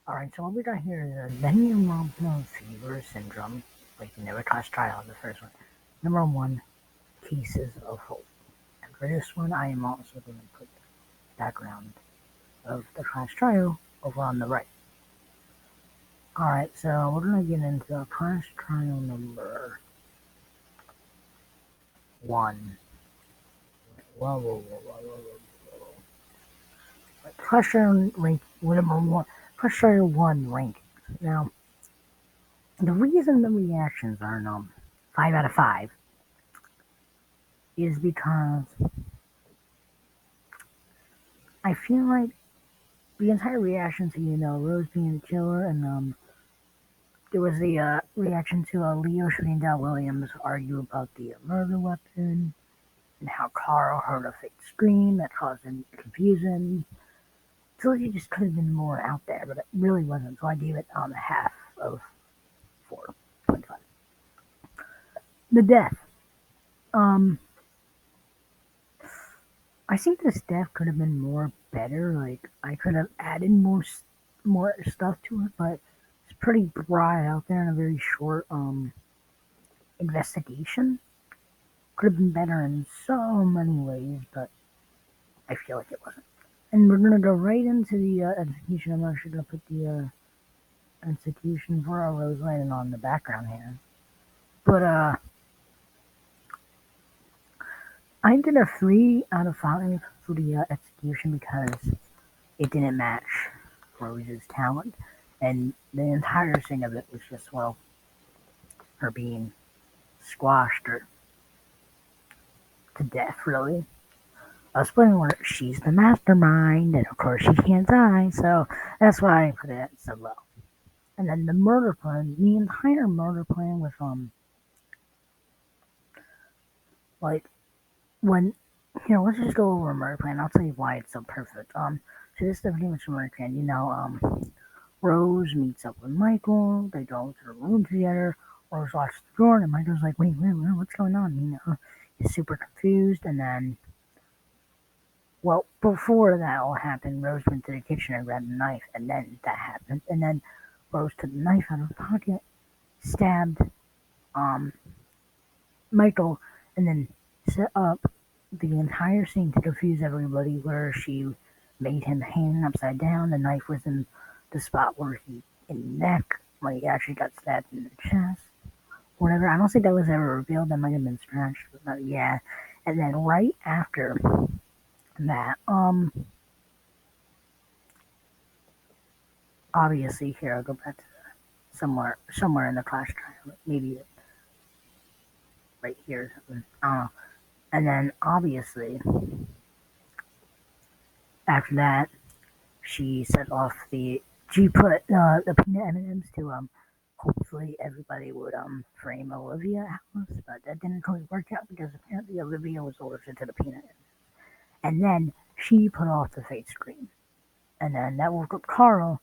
Alright, so what we got here is a Danganronpa fever syndrome, like the never class trial, the first one. Number one, cases of hope. And for this one, I am also going to put the background of the class trial over on the right. Alright, so we're going to get into class trial number one. Class trial rank, number one. Class trial one rankings. Now, the reason the reactions are 5 out of 5 is because I feel like the entire reaction to Rose being the killer, and there was the reaction to Leo shooting down Williams, argue about the murder weapon, and how Carl heard a fake scream that caused him confusion. I feel like it just could have been more out there, but it really wasn't. So I gave it half of 4.5. The death. Um, I think this death could have been more better. Like I could have added more stuff to it, but it's pretty dry out there in a very short investigation. Could have been better in so many ways, but I feel like it wasn't. And we're gonna go right into the execution. I'm actually gonna put the execution for our Rose Landing on the background here. But I did a 3 out of 5 for the execution because it didn't match Rose's talent, and the entire thing of it was just her being squashed or to death, really. Spoiler alert, she's the mastermind, and of course she can't die, so that's why I put it so low. And then the murder plan, the entire murder plan was like when let's just go over a murder plan. I'll tell you why it's so perfect. So this is the pretty much a murder plan. Rose meets up with Michael. They go to the room together. Rose locks the door, and Michael's like, "Wait, what's going on?" He's super confused, and then well, before that all happened, Rose went to the kitchen and grabbed a knife, and then that happened. And then Rose took the knife out of her pocket, stabbed um, Michael, and then set up the entire scene to confuse everybody where she made him hang upside down. The knife was in the spot where in the neck, when he actually got stabbed in the chest. Whatever. I don't think that was ever revealed. That might have been scratched, but yeah. And then right after that, obviously here I'll go back to somewhere in the class trial, maybe right here or something. I don't know. And then obviously after that, she set off she put the peanut M&Ms to hopefully everybody would frame Olivia Alice, but that didn't quite work out because apparently Olivia was allergic to the peanut M&Ms. And then she put off the fake scream, and then that woke up Carl,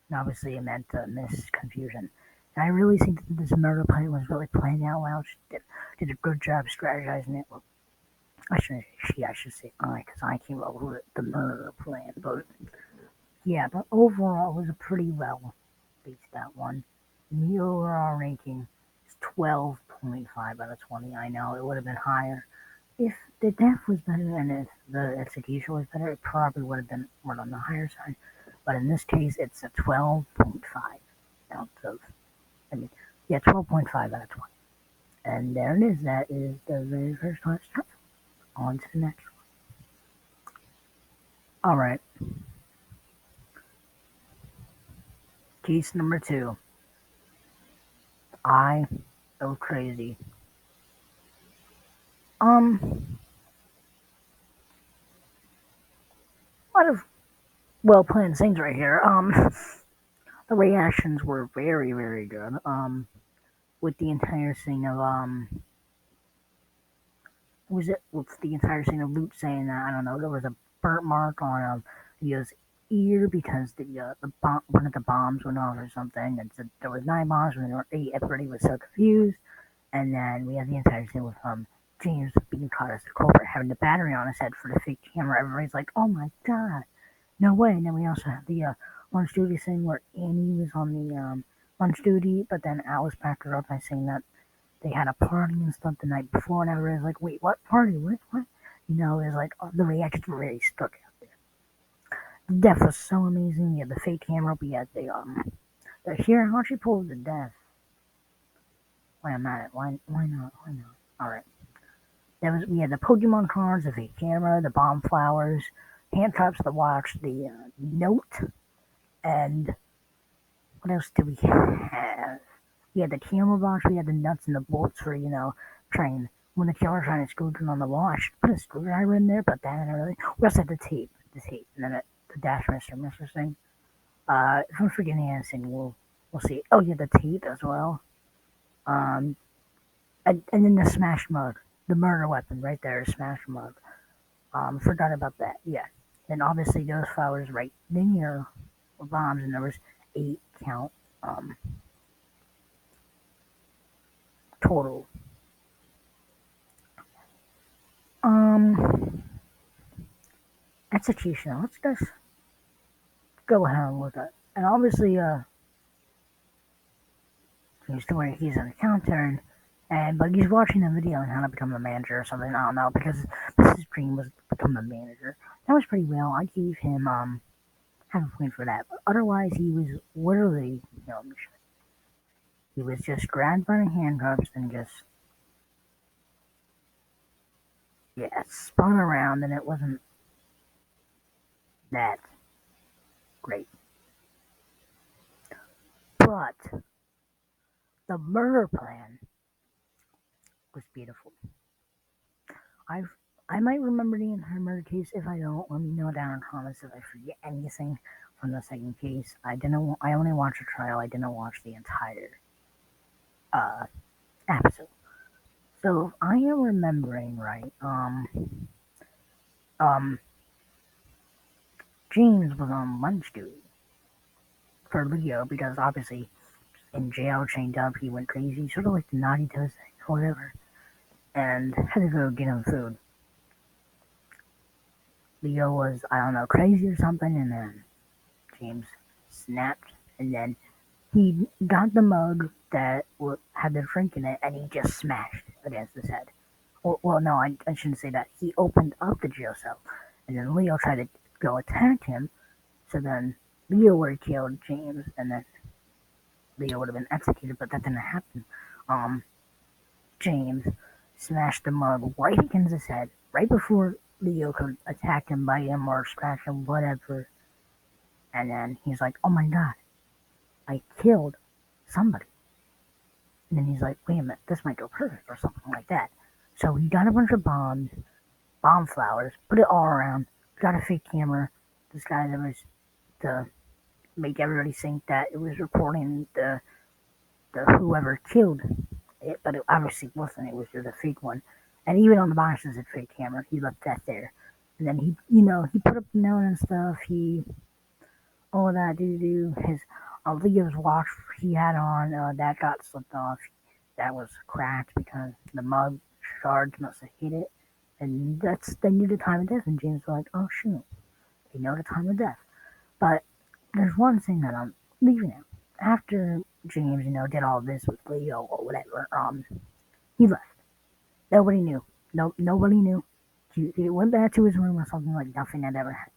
and obviously it meant Miss Confusion. And I really think that this murder plan was really playing out well. She did a good job strategizing it. Well, I should say I, because I came up with the murder plan. But yeah, but overall it was a pretty well based out one. The overall ranking is 12.5 out of 20. I know it would have been higher. If the death was better and if the execution was better, it probably would have been more on the higher side. But in this case, it's a 12.5 out of, I mean, yeah, 12.5 out of 20. And there it is. That is the very first class trial. On to the next one. All right. Case number 2. I Go Crazy. A lot of well planned things right here. The reactions were very, very good. With the entire scene of was it with the entire scene of Luke saying that I don't know there was a burnt mark on Leo's ear because one of the bombs went off or something, and said there was 9 bombs when there were 8. Everybody was so confused, and then we have the entire scene with James being caught as the culprit, having the battery on his head for the fake camera. Everybody's like, "Oh my god, no way!" And then we also have the lunch duty thing where Annie was on the lunch duty, but then Alice backed her up by saying that they had a party and stuff the night before, and everybody was like, "Wait, what party? What?" It was like the reaction really stuck out there. The death was so amazing. We had the fake camera, we had the here how she pulled the death. Why I'm at it? Why not? Why not? All right. We had the Pokemon cards, the fake camera, the bomb flowers, handcuffs, the watch, the note, and what else did we have? We had the camera box, we had the nuts and the bolts for, trying, when the killer's trying to screw it on the wall, I should put a screwdriver in there, but that and everything. We also had the tape, and then the Dash Mr. thing. If I'm forgetting anything, we'll see. Oh, yeah, the tape as well. Um, and then the smash mug, the murder weapon right there, smash mug. Forgot about that. Yeah. And obviously those flowers right there were bombs, and there was 8 count um total. Um, execution. Let's just go ahead with it. And obviously, he's to where he's an accountant, but he's watching a video on how to become a manager or something. I don't know because his dream was to become a manager. That was pretty well. I gave him half a point for that. But otherwise, he was literally, he was just grabbed by the handcuffs and just spun around, and it wasn't that great. But the murder plan was beautiful. I I might remember the entire murder case. If I don't, let me know down in the comments if I forget anything from the second case. I only watched the trial. I didn't watch the entire uh, episode. So if I am remembering right, um, James was on lunch duty for Leo because obviously in jail, chained up, he went crazy, sort of like the naughty toast thing or whatever, and had to go get him food. Leo was, I don't know, crazy or something, and then James snapped, and then he got the mug that had the drink in it, and he just smashed it against his head. Well, no, I shouldn't say that. He opened up the jail cell, and then Leo tried to go attack him, so then Leo would have killed James, and then Leo would have been executed, but that didn't happen. Um, James smashed the mug right against his head, right before Leo could attack him, bite him, or scratch him, whatever. And then he's like, "Oh my god, I killed somebody." And then he's like, "Wait a minute, this might go perfect," or something like that. So he got a bunch of bombs, bomb flowers, put it all around, got a fake camera. This guy that was to make everybody think that it was recording the whoever killed it, but it obviously wasn't. It was just a fake one. And even on the boxes, it's fake camera. He left that there. And then he put up the note and stuff. All of that his Leo's watch he had on, that got slipped off. That was cracked because the mug shards must have hit it. And they knew the time of death. And James was like, "Oh shoot, they know the time of death." But there's one thing that I'm leaving out. After James, did all this with Leo or whatever, he left. Nobody knew. Nobody knew. He went back to his room or something like nothing had ever happened.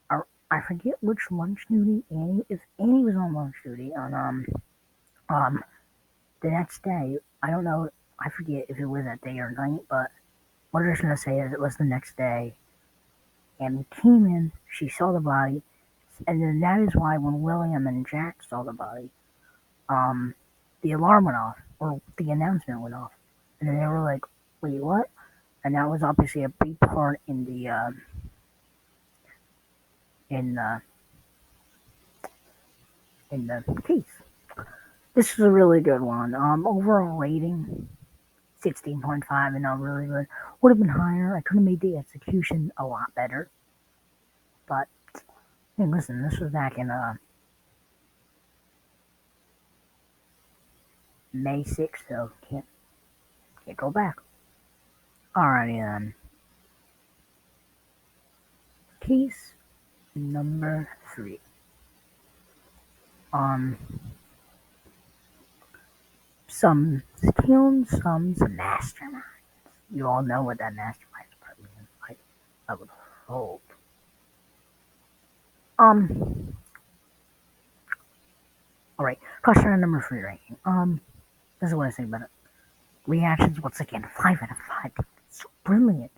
Or I forget which lunch duty if Annie was on lunch duty on um the next day. I don't know. I forget if it was that day or night, but what I'm just gonna say is it was the next day. And we came in. She saw the body, and then that is why when William and Jack saw the body, um, the alarm went off or the announcement went off, and then they were like, "Wait, what?" And that was obviously a big part in the in the case. This is a really good one. Overall rating 16.5, and not really good. Would have been higher. I could have made the execution a lot better, but hey, listen, this was back in May 6th, so can't go back. Alrighty then. Case number 3. Um, some skilled, some mastermind. You all know what that mastermind part means. I would hope. Um, all right. Question number three ranking. This is what I say about it. Reactions once again, 5 out of 5. It's so brilliant.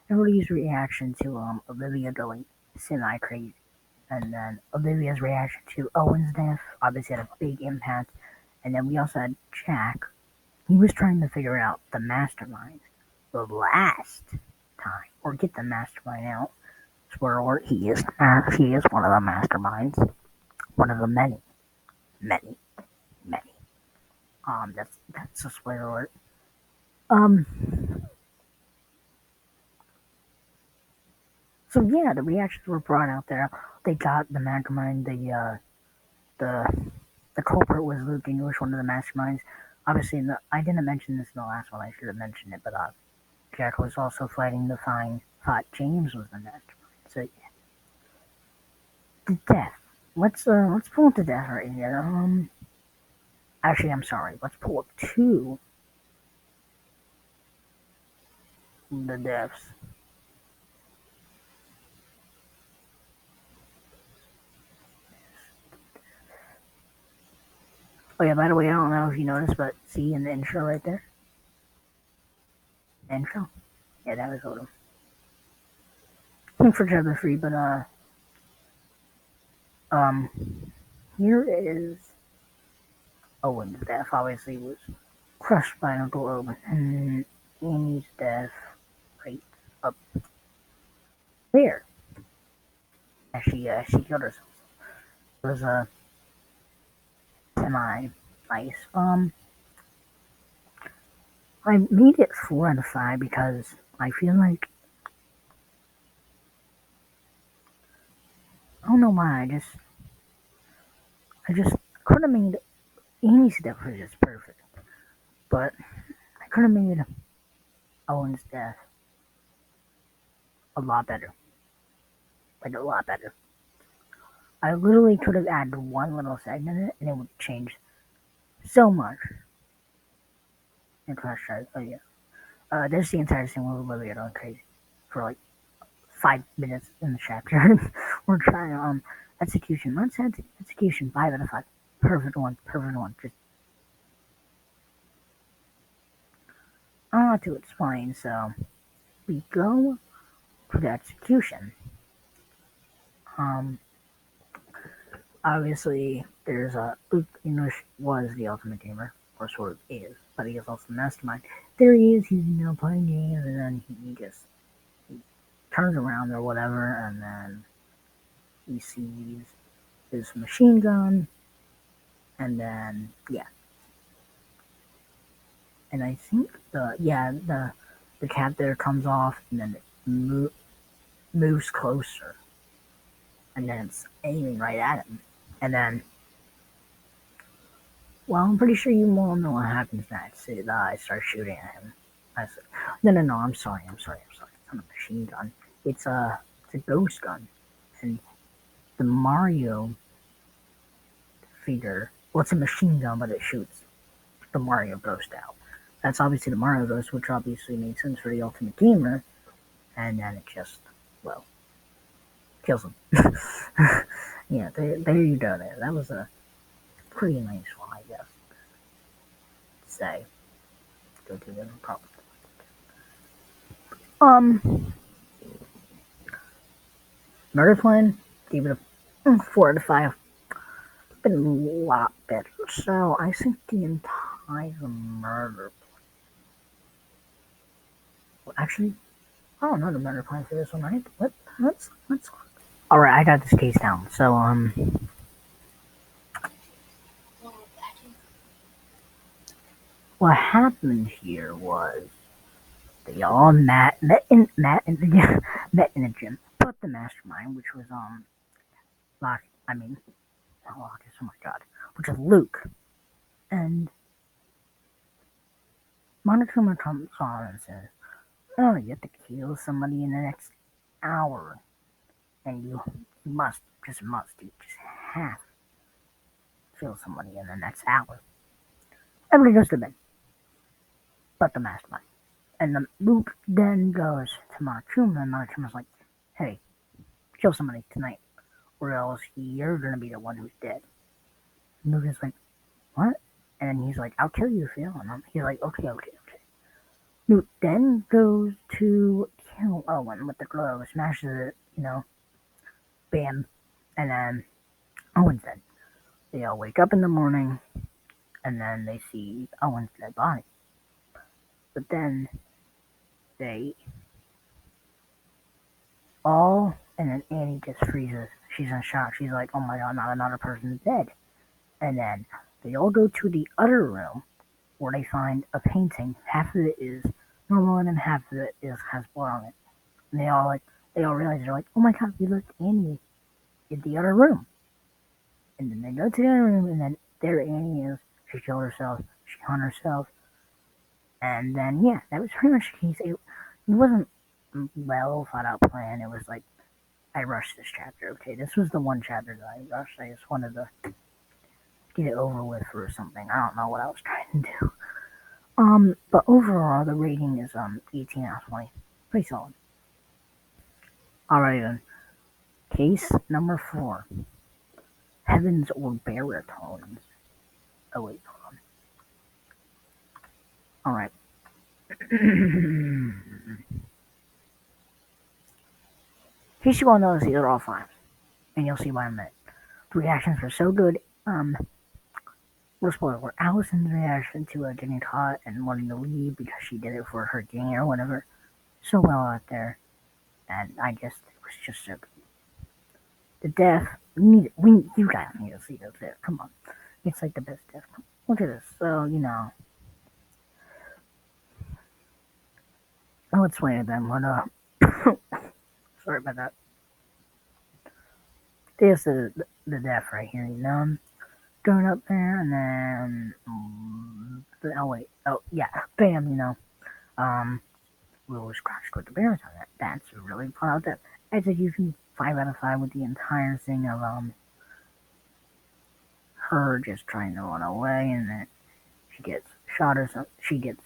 Everybody's reaction to Olivia going semi crazy, and then Olivia's reaction to Owen's death obviously had a big impact. And then we also had Jack. He was trying to figure out the mastermind the last time, or get the mastermind out. Spoiler alert: he is one of the masterminds, one of the many, many, many. That's a spoiler alert. Um, so yeah, the reactions were brought out there. They got the mastermind. The the culprit was Luke English, one of the masterminds. Obviously, I didn't mention this in the last one. I should have mentioned it, but Jack was also fighting to find thought James was the mastermind. So yeah, the death. Let's pull up the death right here. Actually, I'm sorry. Let's pull up two the deaths. Oh yeah, by the way, I don't know if you noticed, but see in the intro right there, intro. Yeah, that was Odom. For chapter three, but um, here is Owen's death. Obviously, was crushed by Uncle Owen, and Amy's death right up there as she killed herself. It was a semi nice. I made it 4 out of 5 because I feel like I don't know why I just could have made Amy's death was just perfect, but I could have made Owen's death a lot better, like a lot better. I literally could have added one little segment in it, and it would change so much in Clash Royale. Oh yeah, there's the entire scene where Olivia going crazy for like 5 minutes in the chapter. We're trying execution. Let's add execution 5 out of 5. Perfect one, perfect one. Just to explain. So we go to the execution. Um, obviously there's Luke English was the ultimate gamer, or sort of is, but he is also the mastermind. There he is. He's playing games, and then he just he turns around or whatever, and then he sees his machine gun, and then yeah, and I think the cap there comes off, and then it moves closer, and then it's aiming right at him, and then well, I'm pretty sure you all know what happens next. I start shooting at him. I said, no, I'm sorry. It's not a machine gun. It's a ghost gun, and the Mario figure. Well, it's a machine gun, but it shoots the Mario Ghost out. That's obviously the Mario Ghost, which obviously made sense for the Ultimate Gamer, and then it just, well, kills him. Yeah, there you go. There, that was a pretty nice one, I guess. To say, go to the problem. Um, Murder Plan gave it a 4 out of 5. Been a lot better. So I think the entire murder. Well, actually, I don't know the murder plan for this one. Right? Let's. All right, I got this case down. So what happened here was they all met in the met in the gym. But the mastermind, which was Lock, I mean not Lockus, oh my god, which is Luke, and Monokuma comes on and says, "Oh, you have to kill somebody in the next hour, and you must, just must, you just have kill somebody in the next hour. Everybody goes to bed, but the mastermind. And the Luke then goes to Monachuma, and Monachuma's like, hey, kill somebody tonight, or else you're gonna be the one who's dead. And Luke is like, what? And he's like, I'll kill you if you don't. He's like, okay, okay, okay. Luke then goes to kill Owen with the glow, smashes it, bam, and then Owen's dead. They all wake up in the morning, and then they see Owen's dead body. But then they and then Annie just freezes. She's in shock. She's like, oh my god, not another person's dead. And then they all go to the other room where they find a painting. Half of it is normal, and then half of it has blood on it. And they all realize, they're like, oh my god, we left Annie in the other room. And then they go to the other room, and then there Annie is. She killed herself. She hung herself. And then, yeah, that was pretty much the case. It wasn't well thought out plan. It was like, I rushed this chapter. Okay, this was the one chapter that I rushed. I just wanted to get it over with or something. I don't know what I was trying to do. But overall, the rating is 18 out of 20. Pretty solid. Alright then. Case number 4. Heavens or Baritones. Oh wait, hold on. Alright. In case you all notice, these are all 5. And you'll see why in a minute. The reactions were so good. We'll spoil where Allison's reaction to getting caught and wanting to leave because she did it for her gang or whatever. So well out there. And it was just so good. The death, you guys need to see this death. Come on. It's like the best death. Look at this. So, I'll explain it then, but, sorry about that. This is the death right here, going up there, and then, bam, we'll scratch with the bears on it. That's really fun out there. I think you can 5 out of 5 with the entire thing of, her just trying to run away, and then she gets shot or something. She gets,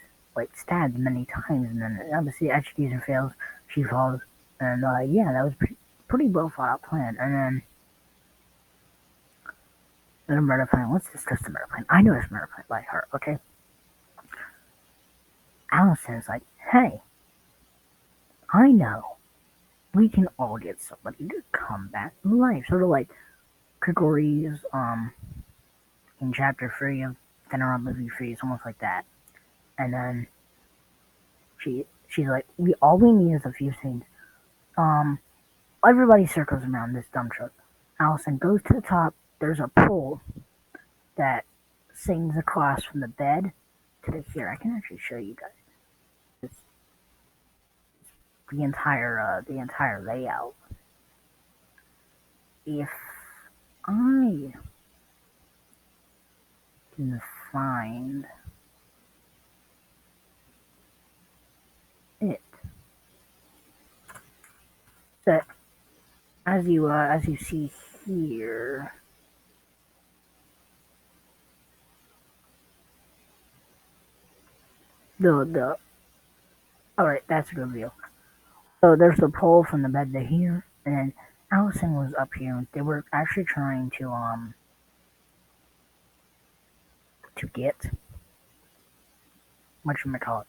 stabbed many times, and then obviously execution fails, she falls, and, yeah, that was pretty well thought out plan, and then a murder plan. Let's discuss the murder plan. I know this murder plan by heart, okay? Allison's like, hey, I know we can all get somebody to come back to life. Sort of like Grigori's in chapter 3 of Danganronpa V3, it's almost like that. And then she's like, all we need is a few things. Everybody circles around this dump truck. Allison goes to the top. There's a pole that sings across from the bed to the here. I can actually show you guys. It's the entire layout. If I can find it, that as you see here. Alright, that's a good view. So there's the pole from the bed to here, and then Allison was up here. They were actually trying to get whatchamacallit,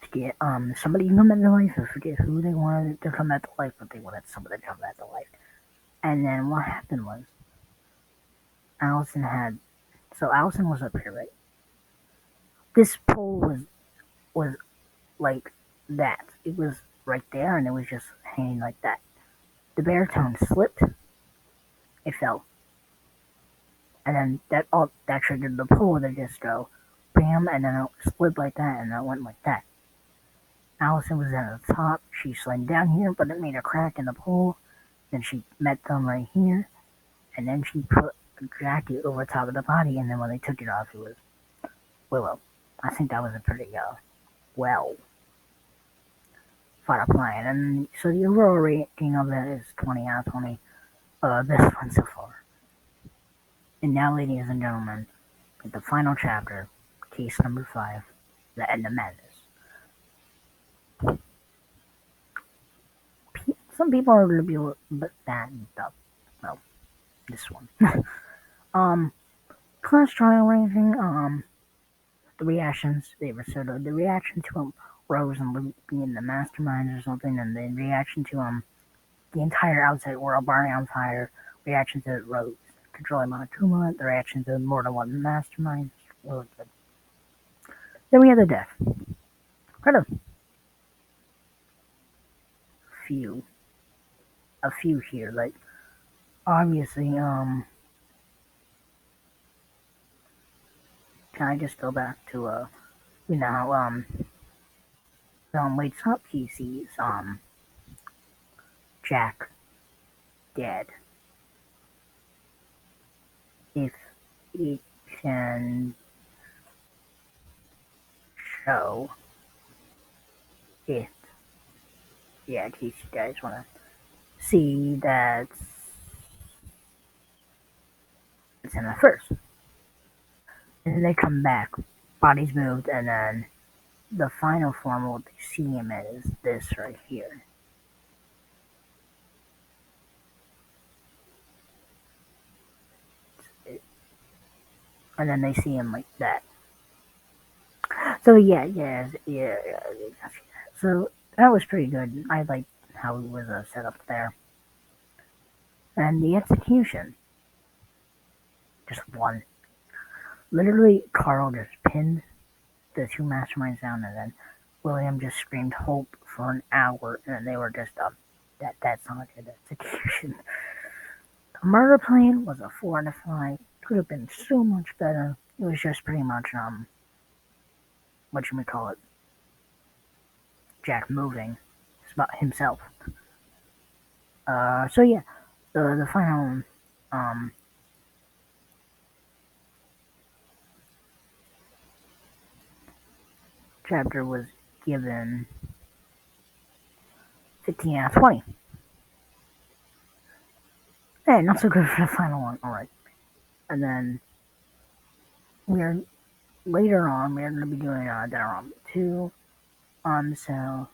to get somebody to come back to life. I forget who they wanted to come back to life, but they wanted somebody to come back to life. And then what happened was Allison was up here, right? This pole was like that. It was right there, and it was just hanging like that. The baritone slipped. It fell, and then that triggered the pole to just go bam, and then it slid like that, and it went like that. Allison was at the top. She slid down here, but it made a crack in the pole. Then she met them right here, and then she put a jacket over top of the body, and then when they took it off, it was Willow. I think that was a pretty well thought out plan. And so the overall rating of that is 20 out of 20. This one so far. And now, ladies and gentlemen, the final chapter, case number 5, the end of madness. Some people are going to be a bit bad and stuff. Well, this one. um, class trial ranking, the reactions, they were sort of the reaction to Rose and Luke being the masterminds or something, and the reaction to the entire outside world burning on fire, reaction to Rose controlling Monokuma, the reaction to more than one mastermind. Really good. Then we had the death. Quite few, a few here. Like obviously, can I just go back to you know, wakes up, he sees Jack dead. If it can show it, yeah, in case you guys want to see that it's in the first. And then they come back, bodies moved, and then the final form what they see him is this right here. And then they see him like that. So yeah. So that was pretty good. I liked how it was set up there. And the execution, just one. Literally, Carl just pinned the two masterminds down, and then William just screamed hope for an hour, and then they were just that's not a good execution. The murder plan was a 4 and a 5. Could have been so much better. It was just pretty much what you may call it, Jack moving. It's about himself. So yeah, the final um chapter was given 15 out of 20. Hey, not so good for the final one. All right, and then we're later on we're going to be doing Danganronpa 2. So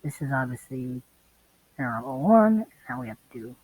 this is obviously Danganronpa 1. Now we have to do